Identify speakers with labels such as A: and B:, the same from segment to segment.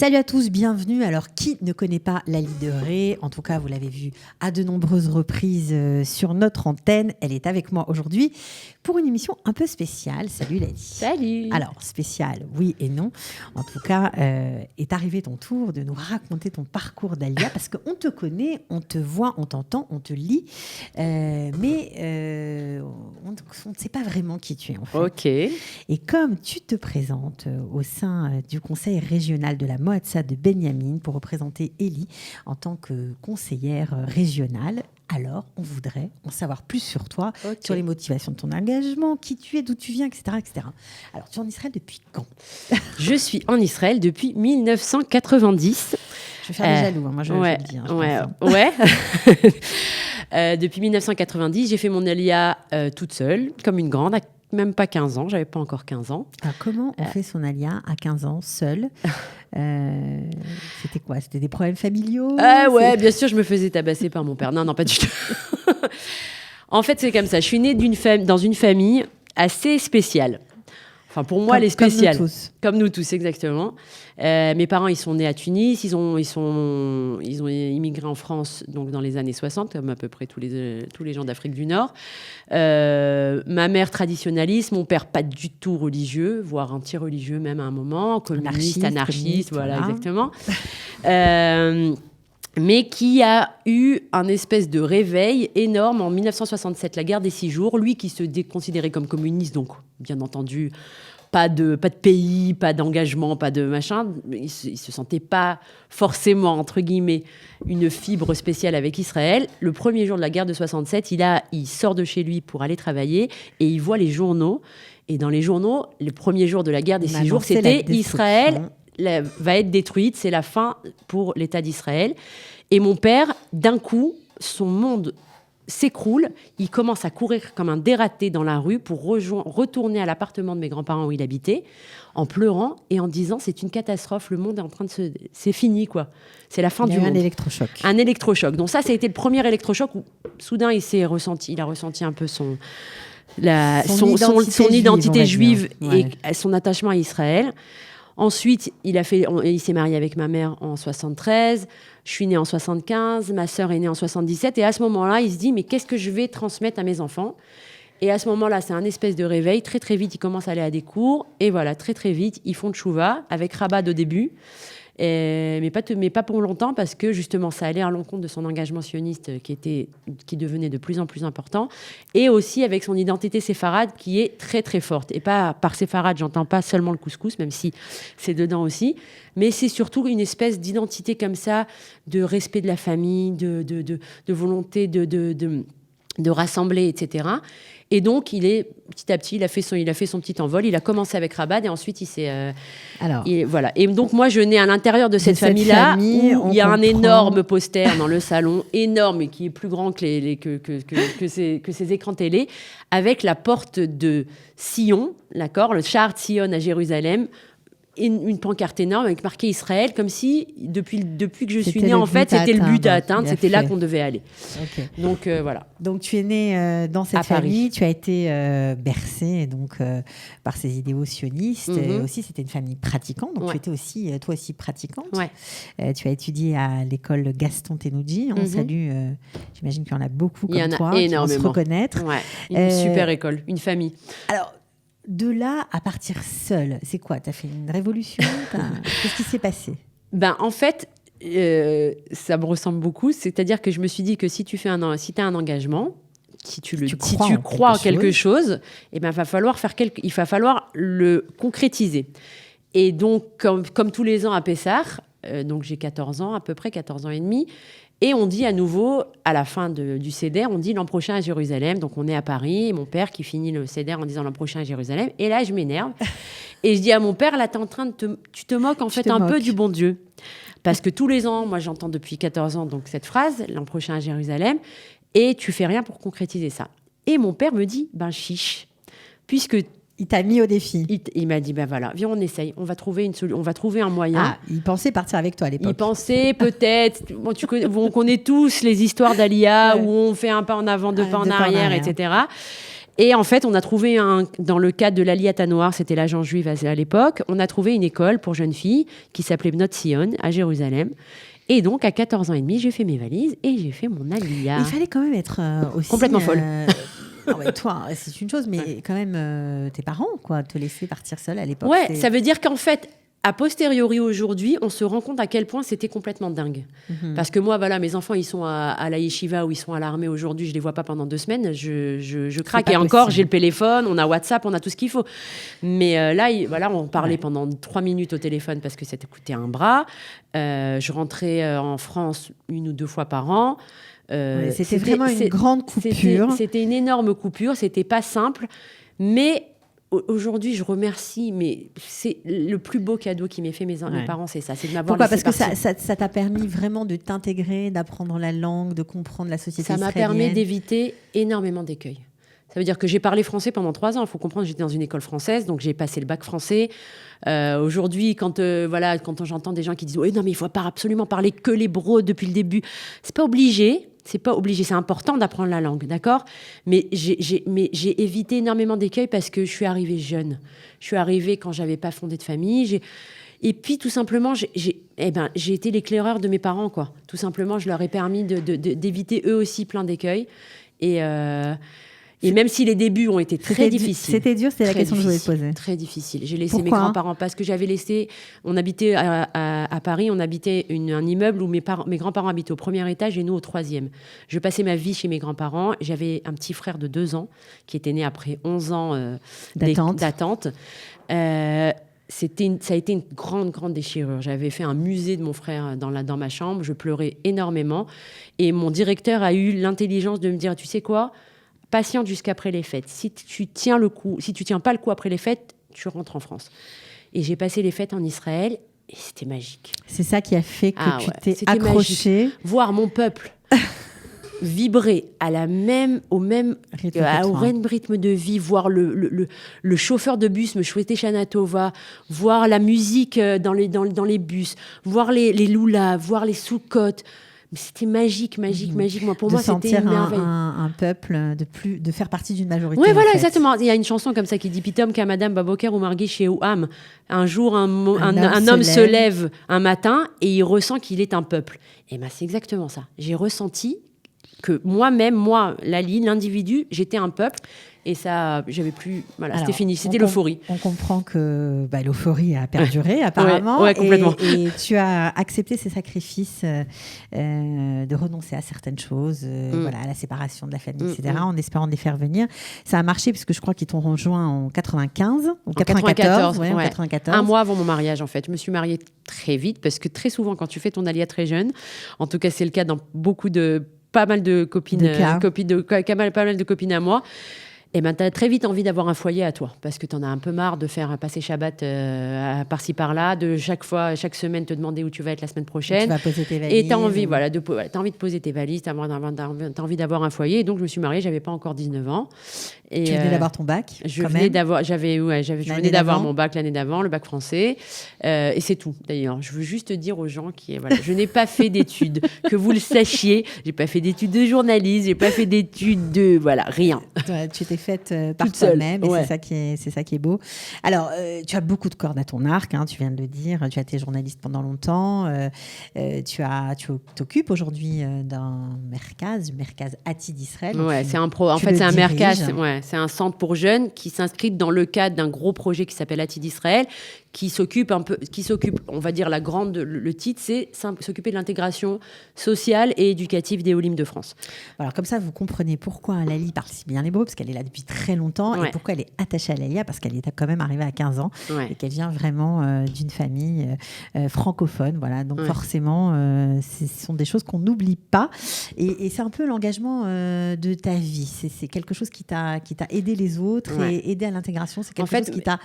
A: Salut à tous, bienvenue. Alors, qui ne connaît pas Laly de Ré? En tout cas, vous l'avez vue à de nombreuses reprises sur notre antenne. Elle est avec moi aujourd'hui pour une émission un peu spéciale. Salut Laly.
B: Salut.
A: Alors, spéciale, oui et non. En tout cas, est arrivé ton tour de nous raconter ton parcours d'Alia parce qu'on te connaît, on te voit, on t'entend, on te lit, mais on ne sait pas vraiment qui tu es en fait.
B: Ok.
A: Et comme tu te présentes au sein du conseil régional de la Moatza de Benyamin pour représenter Élie en tant que conseillère régionale, alors on voudrait en savoir plus sur toi, sur les motivations de ton engagement, qui tu es, d'où tu viens, etc., etc. Alors, tu es en Israël depuis quand?
B: Je suis en Israël depuis 1990.
A: Je vais faire des jaloux, moi je le dis.
B: Depuis 1990, j'ai fait mon Alia toute seule, comme une grande, à même pas 15 ans, j'avais pas encore 15 ans.
A: Alors, comment on fait son Alia à 15 ans, seule? C'était quoi? C'était des problèmes familiaux?
B: Ouais, bien sûr, je me faisais tabasser par mon père. Non, pas du tout. En fait, c'est comme ça. Je suis née dans une famille assez spéciale. Enfin, pour moi, elle est spéciale. Comme nous tous, exactement. Mes parents, ils sont nés à Tunis. Ils ont immigré en France donc dans les années 60, comme à peu près tous les gens d'Afrique du Nord. Ma mère traditionnaliste, mon père pas du tout religieux, voire anti-religieux même à un moment, communiste, anarchiste, voilà, exactement. Mais qui a eu un espèce de réveil énorme en 1967, la guerre des 6 jours. Lui qui se considérait comme communiste, donc bien entendu, pas de pays, pas d'engagement, pas de machin. Il se sentait pas forcément, entre guillemets, une fibre spéciale avec Israël. Le premier jour de la guerre de 67, il sort de chez lui pour aller travailler et il voit les journaux. Et dans les journaux, le premier jour de la guerre des 6 jours, c'était Israël va être détruite, c'est la fin pour l'État d'Israël. Et mon père, d'un coup, son monde s'écroule, il commence à courir comme un dératé dans la rue pour retourner à l'appartement de mes grands-parents où il habitait, en pleurant et en disant c'est une catastrophe, le monde est en train de c'est fini quoi, c'est la fin du monde.
A: Un électrochoc.
B: Un électrochoc. Donc ça a été le premier électrochoc où soudain il a ressenti un peu son identité juive et son attachement à Israël. Ensuite, il s'est marié avec ma mère en 73. Je suis née en 75. Ma sœur est née en 77. Et à ce moment-là, il se dit, mais qu'est-ce que je vais transmettre à mes enfants? Et à ce moment-là, c'est un espèce de réveil. Très, très vite, ils commencent à aller à des cours. Et voilà, très, très vite, ils font tchouva avec Rabat au début. Mais pas pour longtemps parce que justement ça allait à l'encontre de son engagement sioniste qui devenait de plus en plus important et aussi avec son identité séfarade qui est très très forte. Et pas par séfarade, j'entends pas seulement le couscous, même si c'est dedans aussi, mais c'est surtout une espèce d'identité comme ça, de respect de la famille, de volonté de rassembler, etc. Et donc, petit à petit, il a fait son petit envol. Il a commencé avec Rabat et ensuite, il s'est... voilà. Et donc, moi, je nais à l'intérieur de cette famille-là où il y a un énorme poster dans le salon, énorme, et qui est plus grand que ces écrans télé, avec la porte de Sion, d'accord, le Sha'ar Tzion à Jérusalem, une pancarte énorme avec marqué Israël, comme si, depuis que je suis née, en fait, c'était le but à atteindre, c'était là qu'on devait aller. Okay. Donc, voilà.
A: Donc, tu es née dans cette famille, tu as été bercée donc, par ces idéaux sionistes. Et aussi, c'était une famille pratiquante, donc tu étais aussi, toi aussi pratiquante. Ouais. Tu as étudié à l'école Gaston Thénouji. On salue, j'imagine qu'il y en a beaucoup comme toi, qui vont se reconnaître.
B: Ouais. Une super école, une famille.
A: Alors, de là à partir seule, c'est quoi? Tu as fait une révolution? Qu'est-ce qui s'est passé?
B: En fait, ça me ressemble beaucoup. C'est-à-dire que je me suis dit que si tu as un engagement, si tu crois en quelque chose, il va falloir le concrétiser. Et donc, comme tous les ans à Pessah, donc j'ai 14 ans, à peu près 14 ans et demi, et on dit à nouveau, à la fin du Seder, on dit l'an prochain à Jérusalem. Donc on est à Paris, et mon père qui finit le Seder en disant l'an prochain à Jérusalem. Et là, je m'énerve. Et je dis à mon père, là, tu te moques en fait un peu du bon Dieu. Parce que tous les ans, moi j'entends depuis 14 ans donc cette phrase, l'an prochain à Jérusalem, et tu fais rien pour concrétiser ça. Et mon père me dit, chiche, puisque...
A: Il t'a mis au défi.
B: Il m'a dit, voilà, viens, on essaye. On va trouver un moyen.
A: Ah, il pensait partir avec toi à l'époque.
B: Il pensait peut-être... on connaît tous les histoires d'Alia où on fait un pas en avant, deux pas en arrière, etc. Et en fait, on a trouvé, dans le cadre de l'Aliyat Noir, c'était l'agence juive à l'époque, on a trouvé une école pour jeunes filles qui s'appelait Bnot Sion à Jérusalem. Et donc, à 14 ans et demi, j'ai fait mes valises et j'ai fait mon Aliyah.
A: Il fallait quand même être aussi...
B: Complètement folle.
A: Non, mais toi, c'est une chose, mais quand même, tes parents, quoi, te laisser partir seule à l'époque.
B: Ouais, ça veut dire qu'en fait, a posteriori aujourd'hui, on se rend compte à quel point c'était complètement dingue. Parce que moi, voilà, mes enfants, ils sont à la yeshiva ou ils sont à l'armée aujourd'hui, je les vois pas pendant 2 semaines, je craque. Et encore, j'ai le téléphone, on a WhatsApp, on a tout ce qu'il faut. Mais là, voilà, on parlait pendant 3 minutes au téléphone parce que ça te coûtait un bras. Je rentrais en France 1 ou 2 fois par an.
A: C'était vraiment une grande coupure.
B: C'était une énorme coupure, c'était pas simple, mais aujourd'hui, je remercie, mais c'est le plus beau cadeau qui m'ait fait mes parents, c'est ça, c'est de m'avoir laissé
A: partir. Parce
B: que
A: ça t'a permis vraiment de t'intégrer, d'apprendre la langue, de comprendre la société israélienne.
B: Ça m'a permis d'éviter énormément d'écueils. Ça veut dire que j'ai parlé français pendant 3 ans. Il faut comprendre, j'étais dans une école française, donc j'ai passé le bac français. Aujourd'hui, quand j'entends des gens qui disent « non, mais il faut absolument parler que l'hébreu depuis le début », c'est pas obligé. C'est pas obligé, c'est important d'apprendre la langue, d'accord ? Mais j'ai évité énormément d'écueils parce que je suis arrivée jeune. Je suis arrivée quand j'avais pas fondé de famille. Et puis, tout simplement, j'ai été l'éclaireur de mes parents, quoi. Tout simplement, je leur ai permis d'éviter eux aussi plein d'écueils. Et même si les débuts ont été très difficiles.
A: C'était dur, c'était la question que je voulais te poser.
B: Très difficile. J'ai laissé mes grands-parents parce que on habitait à Paris, on habitait un immeuble où mes grands-parents habitaient au 1er étage et nous au 3e. Je passais ma vie chez mes grands-parents. J'avais un petit frère de 2 ans qui était né après 11 ans d'attente. Ça a été une grande déchirure. J'avais fait un musée de mon frère dans ma chambre. Je pleurais énormément. Et mon directeur a eu l'intelligence de me dire, tu sais quoi ? Patiente jusqu'après les fêtes. Si tu tiens pas le coup après les fêtes, tu rentres en France. Et j'ai passé les fêtes en Israël et c'était magique.
A: C'est ça qui a fait que tu t'es accrochée.
B: Voir mon peuple vibrer au même rythme de vie, voir le chauffeur de bus me chouetter Shana Tova, voir la musique dans les bus, voir les loulas, voir les soukot. Mais c'était magique. Moi, pour moi, c'était une merveille.
A: Un peuple, de faire partie d'une majorité.
B: Oui, voilà, exactement. Il y a une chanson comme ça qui dit Pitom Kamadam Baboker ou Margish ou Ham. Un jour, un homme se lève un matin et il ressent qu'il est un peuple. Et ben, c'est exactement ça. J'ai ressenti que moi-même, Lali, l'individu, j'étais un peuple. Et ça, j'avais plus... Voilà, c'était fini. C'était l'euphorie.
A: On comprend que l'euphorie a perduré, apparemment.
B: Ouais, complètement.
A: Et tu as accepté ces sacrifices de renoncer à certaines choses, à la séparation de la famille, etc., en espérant de les faire venir. Ça a marché, puisque je crois qu'ils t'ont rejoint en 95 ou 94.
B: En 94. Un mois avant mon mariage, en fait. Je me suis mariée très vite, parce que très souvent, quand tu fais ton aliyah très jeune, en tout cas, c'est le cas dans pas mal de copines, pas mal de copines à moi, et ben, tu as très vite envie d'avoir un foyer à toi, parce que tu en as un peu marre de faire passer Shabbat par-ci par-là, de chaque semaine te demander où tu vas être la semaine prochaine.
A: Tu vas poser tes valises.
B: Et tu as envie, t'as envie de poser tes valises, tu as envie d'avoir un foyer. Et donc, je me suis mariée, j'avais pas encore 19 ans. Et
A: tu venais d'avoir ton bac
B: Je venais d'avoir mon bac l'année d'avant, le bac français. Et c'est tout, d'ailleurs. Je veux juste dire aux gens je n'ai pas fait d'études, que vous le sachiez. J'ai pas fait d'études de journalisme, j'ai pas fait d'études de... Voilà, rien.
A: Tu t'es faite par toi-même, et c'est ça qui est beau. Alors, tu as beaucoup de cordes à ton arc, tu viens de le dire. Tu as été journaliste pendant longtemps. Tu t'occupes aujourd'hui d'un merkaz Ati d'Israël.
B: Ouais, c'est un merkaz. C'est un centre pour jeunes qui s'inscrit dans le cadre d'un gros projet qui s'appelle Ati d'Israël, qui s'occupe, on va dire, le titre, c'est s'occuper de l'intégration sociale et éducative des Olim de France.
A: Alors, comme ça, vous comprenez pourquoi Lali parle si bien l'hébreu, parce qu'elle est là depuis très longtemps, et pourquoi elle est attachée à l'Aliyah, parce qu'elle est quand même arrivée à 15 ans, et qu'elle vient vraiment d'une famille francophone. Voilà. Donc, forcément, ce sont des choses qu'on n'oublie pas. Et c'est un peu l'engagement de ta vie. C'est quelque chose qui t'a aidé les autres et aidé à l'intégration. C'est quelque chose qui t'a...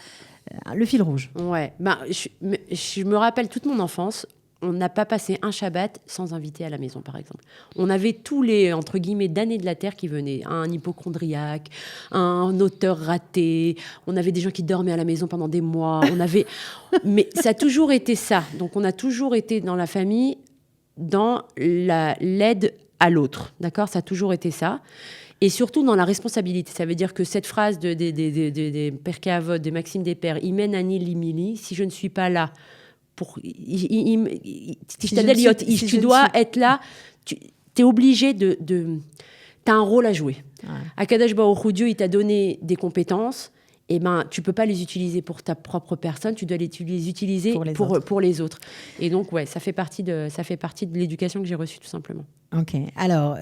A: Le fil rouge.
B: Ouais. Je me rappelle toute mon enfance, on n'a pas passé un Shabbat sans inviter à la maison, par exemple. On avait tous les, entre guillemets, damnés de la terre qui venaient. Un hypochondriaque, un auteur raté. On avait des gens qui dormaient à la maison pendant des mois. Mais ça a toujours été ça. Donc, on a toujours été dans la famille, dans l'aide à l'autre. D'accord ? Ça a toujours été ça. Et surtout dans la responsabilité. Ça veut dire que cette phrase des Perkei Avot, de Maxime Despères, Imen Ani Limili, si je ne suis pas là, tu dois être là, tu es obligé de tu as un rôle à jouer. Ouais. Akadosh Baruch Hu, Dieu, il t'a donné des compétences. Eh ben, tu ne peux pas les utiliser pour ta propre personne, tu dois les utiliser pour les autres. Et donc, ouais, ça fait partie de l'éducation que j'ai reçue, tout simplement.
A: Ok. Alors,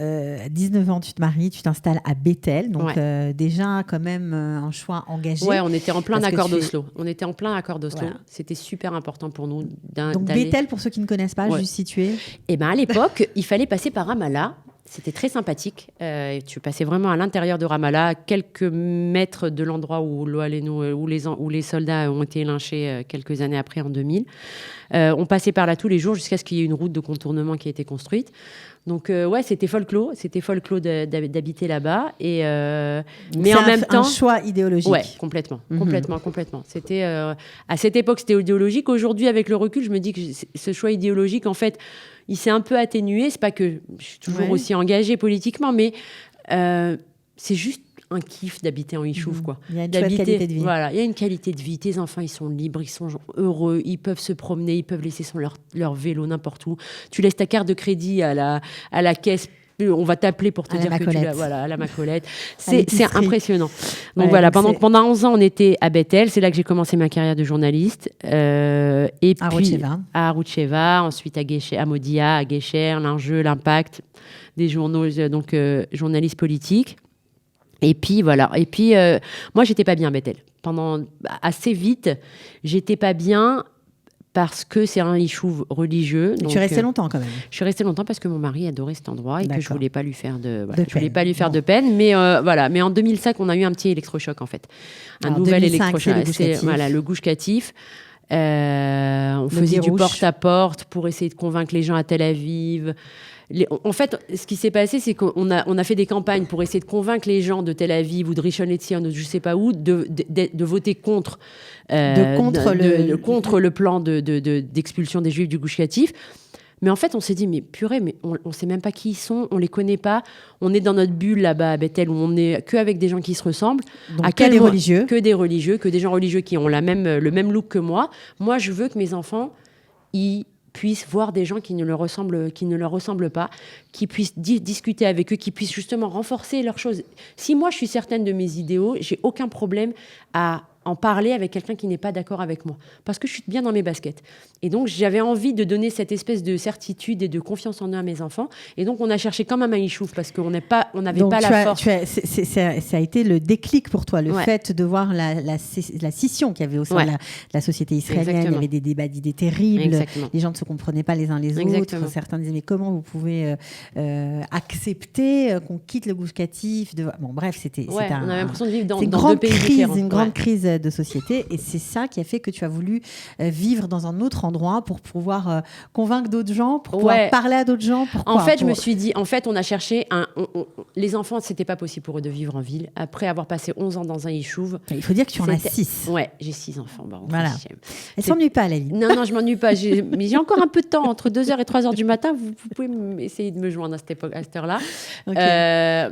A: 19 ans, tu te maries, tu t'installes à Bethel. Donc, déjà, quand même, un choix engagé.
B: Ouais, on était en plein accord d'Oslo. Voilà. C'était super important pour nous
A: donc, Bethel, pour ceux qui ne connaissent pas, juste situé.
B: Eh ben, à l'époque, il fallait passer par Ramallah. C'était très sympathique. Tu passais vraiment à l'intérieur de Ramallah, quelques mètres de l'endroit où les soldats ont été lynchés quelques années après, en 2000. On passait par là tous les jours jusqu'à ce qu'il y ait une route de contournement qui ait été construite. Donc, c'était folklore. C'était folklore d'habiter là-bas. Mais en même temps...
A: un choix idéologique.
B: Ouais, complètement. C'était, à cette époque, c'était idéologique. Aujourd'hui, avec le recul, je me dis que ce choix idéologique, en fait... il s'est un peu atténué. C'est pas que je suis toujours aussi engagée politiquement, mais c'est juste un kiff d'habiter en Yishuv, quoi.
A: Il y a une qualité de vie.
B: Voilà, il y a une qualité de vie. Tes enfants, ils sont libres, ils sont heureux, ils peuvent se promener, ils peuvent laisser leur vélo n'importe où. Tu laisses ta carte de crédit à la caisse. On va t'appeler pour te dire que tu l'as. Voilà, à la Macolette. C'est impressionnant. Donc pendant 11 ans, on était à Bethel. C'est là que j'ai commencé ma carrière de journaliste. Et
A: à
B: puis
A: Routcheva.
B: À Routcheva, ensuite à Modia, à Gesher, l'Injeu, l'Impact, des journaux, donc journalistes politiques. Et puis voilà. Et puis moi, j'étais pas bien à Bethel. Assez vite, j'étais pas bien. Parce que c'est un yishuv religieux.
A: Tu es resté longtemps quand même.
B: Je suis restée longtemps parce que mon mari adorait cet endroit et que je voulais pas lui faire de peine. Mais Mais en 2005, on a eu un petit électrochoc en fait, nouvel électrochoc. C'est le Gush Katif. On faisait du porte-à-porte pour essayer de convaincre les gens à Tel Aviv. En fait, ce qui s'est passé, c'est qu'on a fait des campagnes pour essayer de convaincre les gens de Tel Aviv ou de Rishon LeZion ou de je sais pas où de voter contre le plan d'expulsion des Juifs du Gush Katif. Mais en fait, on s'est dit, mais purée, mais on sait même pas qui ils sont, on les connaît pas. On est dans notre bulle là-bas à Bethel où on est que avec des gens qui se ressemblent.
A: Donc que des religieux.
B: Que des religieux, que des gens religieux qui ont le même look que moi. Moi, je veux que mes enfants, ils puissent voir des gens qui ne leur ressemblent pas, qui puissent discuter avec eux, qui puissent justement renforcer leurs choses. Si moi, je suis certaine de mes idéaux, j'ai aucun problème à en parler avec quelqu'un qui n'est pas d'accord avec moi, parce que je suis bien dans mes baskets. Et donc, j'avais envie de donner cette espèce de certitude et de confiance en eux à mes enfants. Et donc, on a cherché quand même un yishuv, parce qu'on n'avait pas la force.
A: Ça a été le déclic pour toi, le fait de voir la scission qu'il y avait au sein de la société israélienne. Exactement. Il y avait des débats d'idées terribles. Exactement. Les gens ne se comprenaient pas les uns les autres. Certains disaient, mais comment vous pouvez accepter qu'on quitte le Gush Katif
B: on avait l'impression de vivre dans deux pays différents.
A: Une grande crise de société, et c'est ça qui a fait que tu as voulu vivre dans un autre endroit pour pouvoir convaincre d'autres gens, pour pouvoir parler à d'autres gens. Pourquoi ?
B: En fait, je me suis dit, on a cherché les enfants, c'était pas possible pour eux de vivre en ville. Après avoir passé 11 ans dans un yishuv.
A: Il faut dire que tu en as 6.
B: Ouais, j'ai 6 enfants.
A: Voilà. Elle s'ennuie pas, Laline.
B: Non, je m'ennuie pas. Mais j'ai encore un peu de temps, entre 2h et 3h du matin. Vous pouvez essayer de me joindre à cette heure-là. Okay.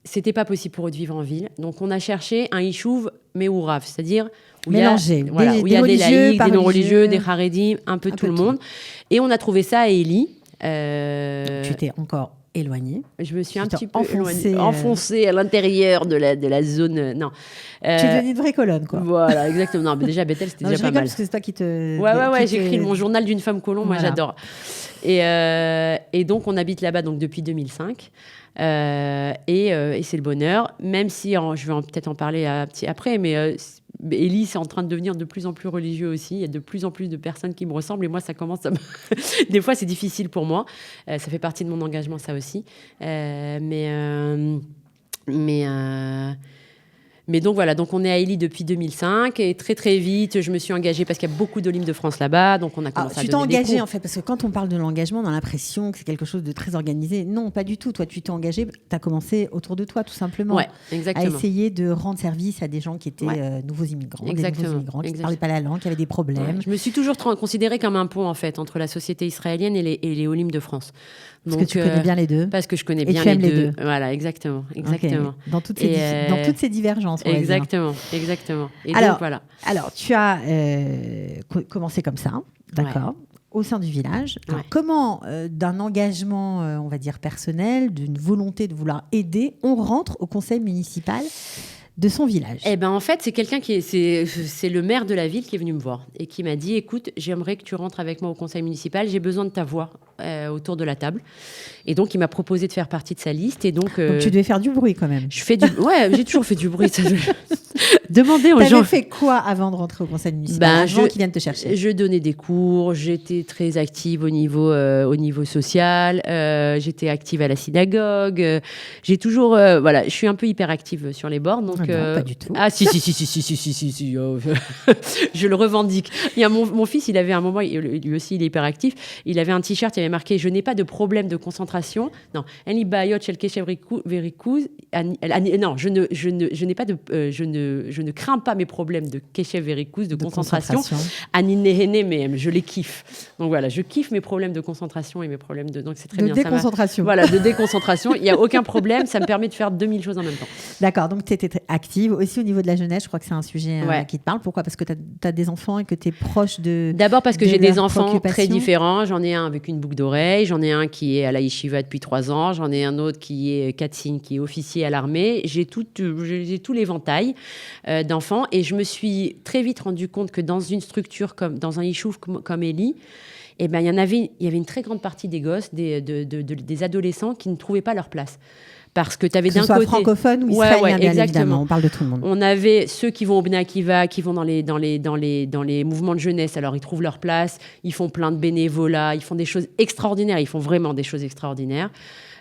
B: C'était pas possible pour eux de vivre en ville. Donc, on a cherché un yishuv méourav, c'est-à-dire où
A: mélangé.
B: Il y a des laïcs, des non-religieux, des haredim, un peu tout le monde. Et on a trouvé ça à Eli.
A: Tu t'es encore éloignée.
B: Je me suis un petit peu enfoncée à l'intérieur de la zone. Non.
A: Tu es devenue une vraie colonne, quoi.
B: Voilà, exactement. Non, mais déjà, Bethel, c'était déjà pas mal.
A: Parce que c'est toi qui te...
B: Ouais, j'ai écrit mon journal d'une femme colon. Moi, j'adore. Et donc, on habite là-bas depuis 2005. Et c'est le bonheur, même si je vais peut-être en parler après, mais Eli, c'est en train de devenir de plus en plus religieux aussi. Il y a de plus en plus de personnes qui me ressemblent, et moi, ça commence à des fois, c'est difficile pour moi. Ça fait partie de mon engagement, ça aussi. Mais donc voilà, donc on est à Élie depuis 2005 et très très vite, je me suis engagée parce qu'il y a beaucoup d'Olympe de France là-bas, donc on a commencé à donner des cours.
A: Tu t'es engagée en fait, parce que quand on parle de l'engagement, on a l'impression que c'est quelque chose de très organisé. Non, pas du tout. Toi, tu t'es engagée, tu as commencé autour de toi tout simplement.
B: Ouais, exactement.
A: À essayer de rendre service à des gens qui étaient nouveaux immigrants,
B: exactement.
A: Des nouveaux immigrants qui ne parlaient pas la langue, qui avaient des problèmes.
B: Ouais. Je me suis toujours considérée comme un pont en fait entre la société israélienne et les Olympe de France.
A: Parce que tu connais bien les deux.
B: Parce que je connais bien les deux. Voilà, exactement.
A: Okay. Dans toutes ces divergences.
B: Exactement. Et
A: alors,
B: donc, voilà.
A: Alors, tu as commencé comme ça, d'accord, au sein du village. Alors, comment, d'un engagement, on va dire, personnel, d'une volonté de vouloir aider, on rentre au conseil municipal de son village?
B: Eh ben en fait, c'est quelqu'un c'est le maire de la ville qui est venu me voir et qui m'a dit, écoute, j'aimerais que tu rentres avec moi au conseil municipal, j'ai besoin de ta voix autour de la table. Et donc, il m'a proposé de faire partie de sa liste. Et donc
A: tu devais faire du bruit quand même.
B: Ouais, j'ai toujours fait du bruit. Demander aux gens.
A: T'avais fait quoi avant de rentrer au conseil municipal, avant qu'ils viennent te chercher?
B: Je donnais des cours, j'étais très active au niveau social, j'étais active à la synagogue, j'ai toujours, voilà, je suis un peu hyper active sur les bords. Donc,
A: non, pas du tout.
B: Ah, si, je le revendique. Il y a mon fils, il avait un moment, lui aussi, il est hyper actif, il avait un t-shirt, il avait marqué « Je n'ai pas de problème de concentration ». Non, non, je n'ai pas de, je ne crains pas mes problèmes de keshev verikouz, de concentration. Je les kiffe. Donc voilà, je kiffe mes problèmes de concentration et mes problèmes de... Donc c'est très bien.
A: De déconcentration.
B: Voilà, de déconcentration. Il n'y a aucun problème, ça me permet de faire 2000 choses en même temps.
A: D'accord, donc tu étais active. Aussi au niveau de la jeunesse, je crois que c'est un sujet qui te parle. Pourquoi ? Parce que tu as des enfants et que tu es proche de...
B: D'abord parce que j'ai des enfants très différents. J'en ai un avec une boucle d'oreille, j'en ai un qui est à la yeshiva depuis 3 ans, j'en ai un autre qui est Katzin, qui est officier à l'armée. J'ai tout l'éventail d'enfants et je me suis très vite rendu compte que dans une structure comme dans un yishuv comme Élie, eh ben, il y avait une très grande partie des gosses, des adolescents qui ne trouvaient pas leur place. Parce que tu avais d'un côté
A: francophone ou israélien, bien évidemment, on parle de tout le monde.
B: On avait ceux qui vont au Bnei Akiva, qui vont dans les mouvements de jeunesse, alors ils trouvent leur place, ils font plein de bénévolat, ils font des choses extraordinaires, ils font vraiment des choses extraordinaires.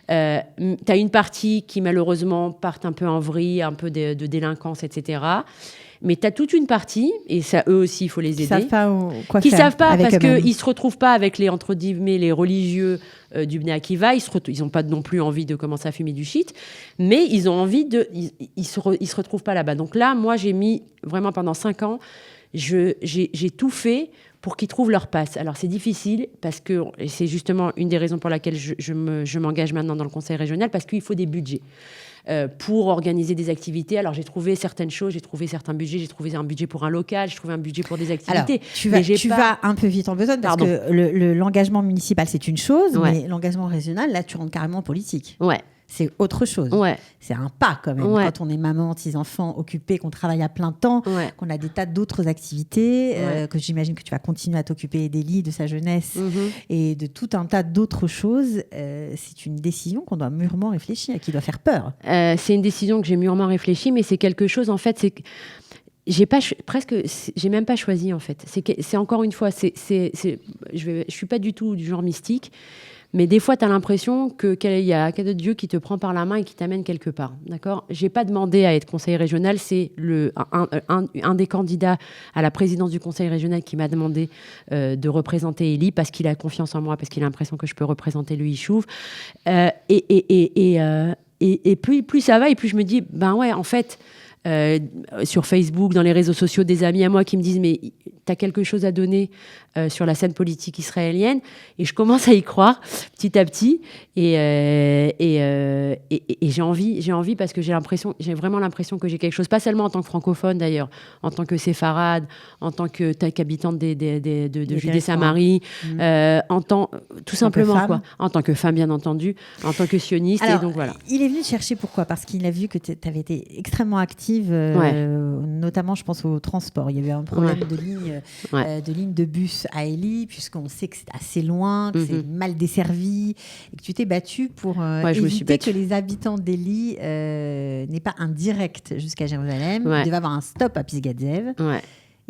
B: Tu as une partie qui malheureusement partent un peu en vrille, un peu de délinquance, etc. Mais tu as toute une partie, et ça, eux aussi, il faut les aider.
A: Qui ne savent pas quoi
B: faire. Qui ne savent pas parce
A: qu'ils
B: ne se retrouvent pas avec les, entre guillemets, les religieux du Bnei Akiva. Ils n'ont pas non plus envie de commencer à fumer du shit, mais ils ont envie de... Ils se retrouvent pas là-bas. Donc là, moi, j'ai mis vraiment pendant 5 ans, j'ai tout fait pour qu'ils trouvent leur place. Alors, c'est difficile parce que c'est justement une des raisons pour laquelle je m'engage maintenant dans le conseil régional, parce qu'il faut des budgets. Pour organiser des activités. Alors, j'ai trouvé certaines choses, j'ai trouvé certains budgets, j'ai trouvé un budget pour un local, j'ai trouvé un budget pour des activités.
A: Alors, tu vas un peu vite en besogne parce que l'engagement municipal, c'est une chose, mais l'engagement régional, là, tu rentres carrément en politique.
B: Ouais.
A: C'est autre chose.
B: Ouais.
A: C'est un pas quand même. Ouais. Quand on est maman, 6 enfants, occupés, qu'on travaille à plein temps, qu'on a des tas d'autres activités, que j'imagine que tu vas continuer à t'occuper d'Élie, de sa jeunesse et de tout un tas d'autres choses. C'est une décision qu'on doit mûrement réfléchir et qui doit faire peur.
B: C'est une décision que j'ai mûrement réfléchie, mais c'est quelque chose, en fait, c'est... j'ai même pas choisi en fait. C'est encore une fois, je suis pas du tout du genre mystique, mais des fois tu as l'impression qu'il y a un Dieu qui te prend par la main et qui t'amène quelque part. D'accord ? J'ai pas demandé à être conseiller régional, c'est un des candidats à la présidence du conseil régional qui m'a demandé de représenter Élie parce qu'il a confiance en moi, parce qu'il a l'impression que je peux représenter le Yishuv. Et plus ça va, et plus je me dis, ben ouais, en fait. Sur Facebook, dans les réseaux sociaux, des amis à moi qui me disent mais t'as quelque chose à donner sur la scène politique israélienne, et je commence à y croire petit à petit et j'ai envie parce que j'ai vraiment l'impression que j'ai quelque chose, pas seulement en tant que francophone d'ailleurs, en tant que séfarade, en tant qu'habitante de Judée-Samarie, tout simplement quoi, en tant que femme bien entendu, en tant que sioniste.
A: Alors,
B: et donc voilà.
A: Il est venu te chercher pourquoi ? Parce qu'il a vu que tu avais été extrêmement active, notamment je pense au transport. Il y a eu un problème de ligne de bus à Élie, puisqu'on sait que c'est assez loin, que c'est mal desservi, et que tu t'es battue pour éviter que les habitants d'Élie n'aient pas un direct jusqu'à Jérusalem. Il devait avoir un stop à Pisga Zev.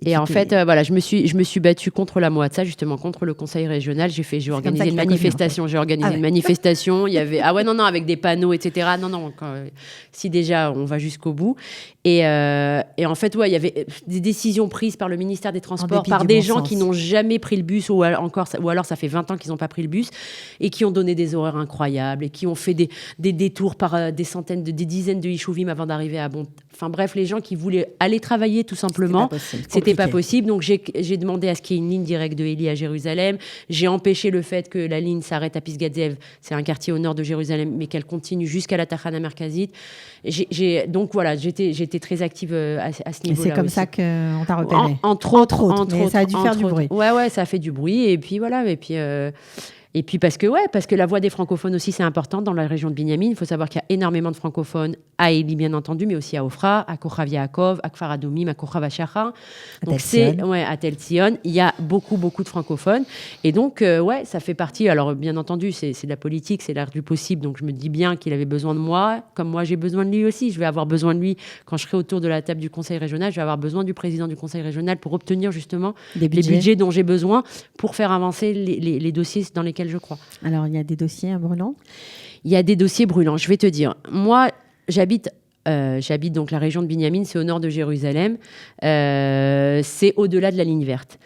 B: Et en fait, voilà, je me suis battue contre la Moatsa, justement, contre le conseil régional. J'ai organisé une manifestation. J'ai organisé une manifestation. Il y avait, non, avec des panneaux, etc. Non, si déjà, on va jusqu'au bout. Et en fait, il y avait des décisions prises par le ministère des Transports, par des gens qui n'ont jamais pris le bus, ou alors ça fait 20 ans qu'ils n'ont pas pris le bus, et qui ont donné des horaires incroyables, et qui ont fait des détours par des dizaines de Yishouvim avant d'arriver à Bon. Enfin bref, les gens qui voulaient aller travailler tout simplement, c'était pas possible. Donc j'ai demandé à ce qu'il y ait une ligne directe de Eli à Jérusalem. J'ai empêché le fait que la ligne s'arrête à Pisgat Ze'ev, c'est un quartier au nord de Jérusalem, mais qu'elle continue jusqu'à la Tachana Merkazit. Donc voilà, j'étais très active à ce niveau-là.
A: Et c'est comme
B: aussi.
A: Ça qu'on t'a repéré.
B: Entre autres,
A: mais ça a dû faire du bruit.
B: Ouais, ça a fait du bruit. Et puis voilà, et puis parce que la voix des francophones aussi, c'est important dans la région de Binyamin. Il faut savoir qu'il y a énormément de francophones à Eli, bien entendu, mais aussi à Ofra, à Kochav Yaakov, à Kfar Adomim, à Kochav Hashachar. Donc à Tel Zion, il y a beaucoup de francophones. Et donc, ça fait partie. Alors, bien entendu, c'est de la politique, c'est l'art du possible. Donc, je me dis bien qu'il avait besoin de moi, comme moi, j'ai besoin de lui aussi. Je vais avoir besoin de lui quand je serai autour de la table du conseil régional. Je vais avoir besoin du président du conseil régional pour obtenir justement les budgets dont j'ai besoin pour faire avancer les dossiers dans lesquels je crois.
A: Alors, il y a des dossiers brûlants ?
B: Il y a des dossiers brûlants. Je vais te dire, moi, j'habite donc la région de Binyamin, c'est au nord de Jérusalem, c'est au-delà de la ligne verte.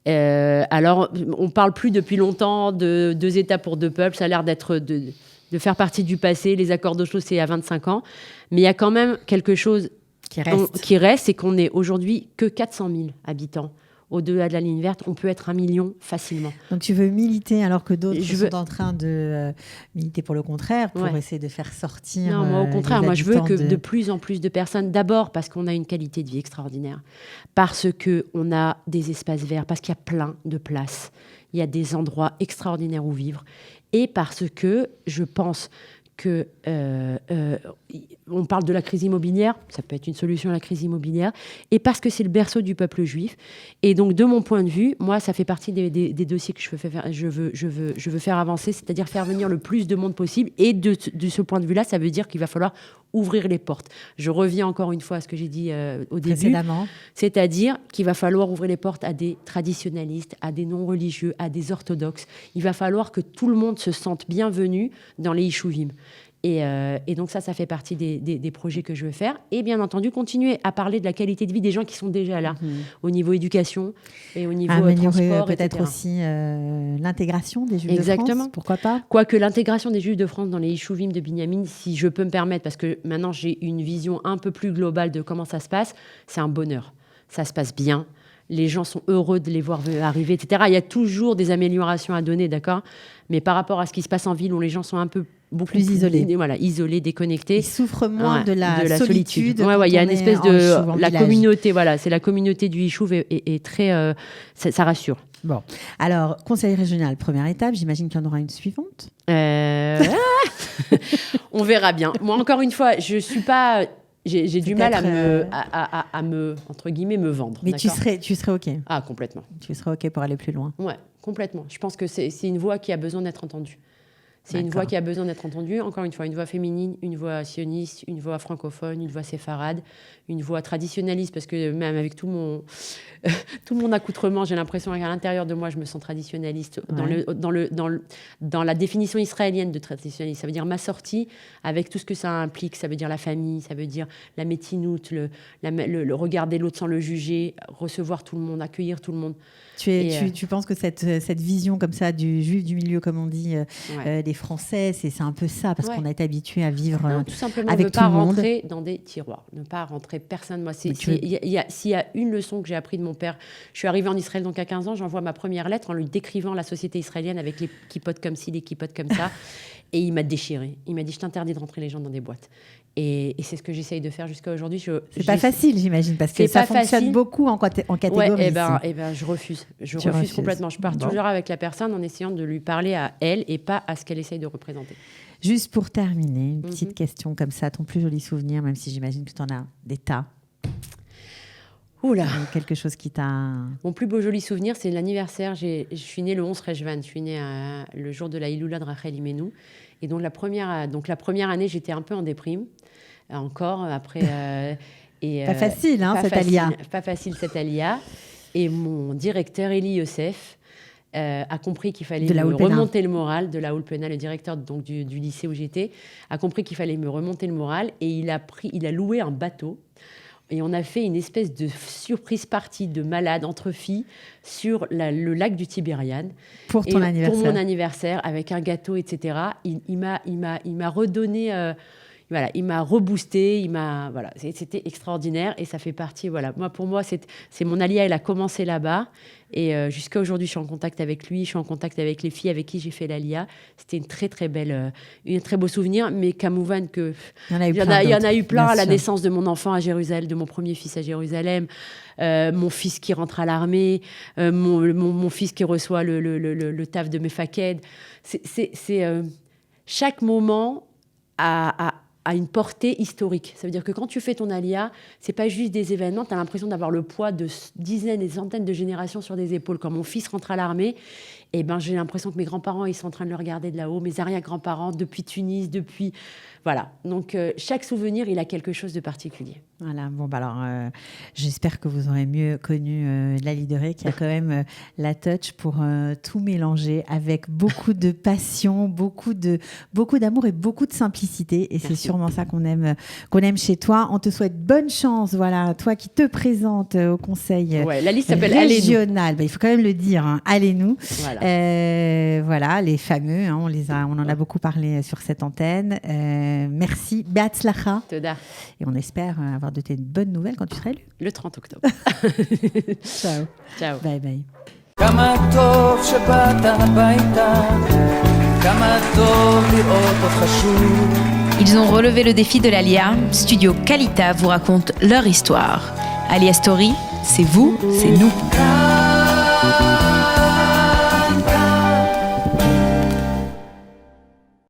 B: Alors, on parle plus depuis longtemps de 2 États pour 2 peuples, ça a l'air de faire partie du passé, les accords d'Oslo, c'est à 25 ans, mais il y a quand même quelque chose qui reste, c'est qu'on n'est aujourd'hui que 400 000 habitants. Au-delà de la ligne verte, on peut être 1 million facilement.
A: Donc tu veux militer alors que d'autres sont en train de militer pour le contraire, pour essayer de faire sortir.
B: Non, moi au contraire, moi je veux que de plus en plus de personnes, d'abord parce qu'on a une qualité de vie extraordinaire, parce qu'on a des espaces verts, parce qu'il y a plein de places, il y a des endroits extraordinaires où vivre, et parce que je pense que on parle de la crise immobilière, ça peut être une solution à la crise immobilière, et parce que c'est le berceau du peuple juif. Et donc, de mon point de vue, moi, ça fait partie des dossiers que je veux faire avancer, c'est-à-dire faire venir le plus de monde possible. Et de ce point de vue-là, ça veut dire qu'il va falloir ouvrir les portes. Je reviens encore une fois à ce que j'ai dit au début, c'est-à-dire qu'il va falloir ouvrir les portes à des traditionalistes, à des non-religieux, à des orthodoxes. Il va falloir que tout le monde se sente bienvenu dans les Yishouvim. Et donc ça fait partie des projets que je veux faire. Et bien entendu, continuer à parler de la qualité de vie des gens qui sont déjà là, au niveau éducation et au niveau transport,
A: peut-être
B: etc.
A: aussi l'intégration des Juifs de France, pourquoi pas ?
B: Quoique l'intégration des Juifs de France dans les Yishouvim de Binyamin, si je peux me permettre, parce que maintenant j'ai une vision un peu plus globale de comment ça se passe, c'est un bonheur. Ça se passe bien. Les gens sont heureux de les voir arriver, etc. Il y a toujours des améliorations à donner, d'accord ? Mais par rapport à ce qui se passe en ville, où les gens sont beaucoup plus isolés. Voilà, isolés, déconnectés.
A: Ils souffrent moins de la solitude.
B: Ouais, il y a une espèce de la communauté. Voilà, c'est la communauté du Yishuv est très. Ça rassure.
A: Bon, alors conseil régional, première étape. J'imagine qu'il y en aura une suivante.
B: On verra bien. Moi, encore une fois, je suis pas. J'ai du mal à me, entre guillemets, me vendre.
A: Mais tu serais OK.
B: Ah, complètement.
A: Tu serais OK pour aller plus loin.
B: Ouais, complètement. Je pense que c'est une voix qui a besoin d'être entendue. C'est une voix qui a besoin d'être entendue. Encore une fois, une voix féminine, une voix sioniste, une voix francophone, une voix séfarade, une voix traditionnaliste, parce que même avec tout mon accoutrement, j'ai l'impression qu'à l'intérieur de moi, je me sens traditionnaliste. Dans la définition israélienne de traditionnaliste, ça veut dire ma sortie avec tout ce que ça implique. Ça veut dire la famille, ça veut dire la métinoute, le regarder l'autre sans le juger, recevoir tout le monde, accueillir tout le monde.
A: Tu penses que cette vision comme ça du juif du milieu, comme on dit, des Français, c'est un peu ça, parce qu'on a été habitué à vivre
B: tout simplement,
A: avec
B: ne pas rentrer dans des tiroirs, ne pas rentrer personne. Moi, s'il y a une leçon que j'ai appris de mon père, je suis arrivée en Israël donc à 15 ans, j'envoie ma première lettre en lui décrivant la société israélienne avec les kippotes comme ci, les kippotes comme ça, et il m'a déchiré. Il m'a dit, je t'interdis de rentrer les gens dans des boîtes. Et c'est ce que j'essaye de faire jusqu'à aujourd'hui. C'est
A: pas facile, j'imagine, parce que ça fonctionne beaucoup en catégorie.
B: Ouais, je refuse. Je refuse complètement. Je pars toujours avec la personne en essayant de lui parler à elle et pas à ce qu'elle essaye de représenter.
A: Juste pour terminer, une petite question comme ça, ton plus joli souvenir, même si j'imagine que tu en as des tas. Oula. Quelque chose qui t'a...
B: Mon plus beau joli souvenir, c'est l'anniversaire. Je suis née le 11 Rejvan. Je suis née le jour de la Iloula de Rachel Imenu. Et donc la première année, j'étais un peu en déprime. Encore, après... Et,
A: pas facile, cette alia.
B: Pas facile, cette alia. Et mon directeur, Eli Youssef, a compris qu'il fallait me remonter le moral, de la Oulpena, le directeur donc, du lycée où j'étais, a compris qu'il fallait me remonter le moral et il a loué un bateau. Et on a fait une espèce de surprise party de malades entre filles sur le lac du Tibériade.
A: Pour ton anniversaire.
B: Pour mon anniversaire, avec un gâteau, etc. Il m'a redonné... Voilà, il m'a reboosté, voilà, c'était extraordinaire et ça fait partie, voilà. Pour moi, c'est mon alia, elle a commencé là-bas et jusqu'à aujourd'hui, je suis en contact avec lui, je suis en contact avec les filles avec qui j'ai fait l'alia. C'était une très très belle, un très beau souvenir, mais Kamouvan que il y en a eu plein à la naissance de mon enfant à Jérusalem, de mon premier fils à Jérusalem, mon fils qui rentre à l'armée, mon fils qui reçoit le taf de Mefaked. Chaque moment a une portée historique. Ça veut dire que quand tu fais ton alia, c'est pas juste des événements, tu as l'impression d'avoir le poids de dizaines et centaines de générations sur des épaules. Quand mon fils rentre à l'armée, j'ai l'impression que mes grands-parents, ils sont en train de le regarder de là-haut, mes arrière-grands-parents, depuis Tunis, depuis... Voilà. Donc, chaque souvenir, il a quelque chose de particulier.
A: Voilà. Bon, j'espère que vous aurez mieux connu Lali Deré, qui a quand même la touch pour tout mélanger avec beaucoup de passion, beaucoup d'amour et beaucoup de simplicité. Et c'est sûrement ça qu'on aime chez toi. On te souhaite bonne chance. Voilà, toi qui te présentes au conseil
B: la liste s'appelle
A: régional. Il faut quand même le dire. Allez-nous. Voilà, les fameux. On en a beaucoup parlé sur cette antenne. Merci. Be'atzlacha.
B: Toda.
A: Et on espère avoir de tes bonnes nouvelles quand tu seras élu.
B: Le 30 octobre.
A: Ciao.
B: Ciao.
A: Bye bye.
C: Ils ont relevé le défi de l'Alia. Studio Kalita vous raconte leur histoire. Alia Story, c'est vous, c'est nous.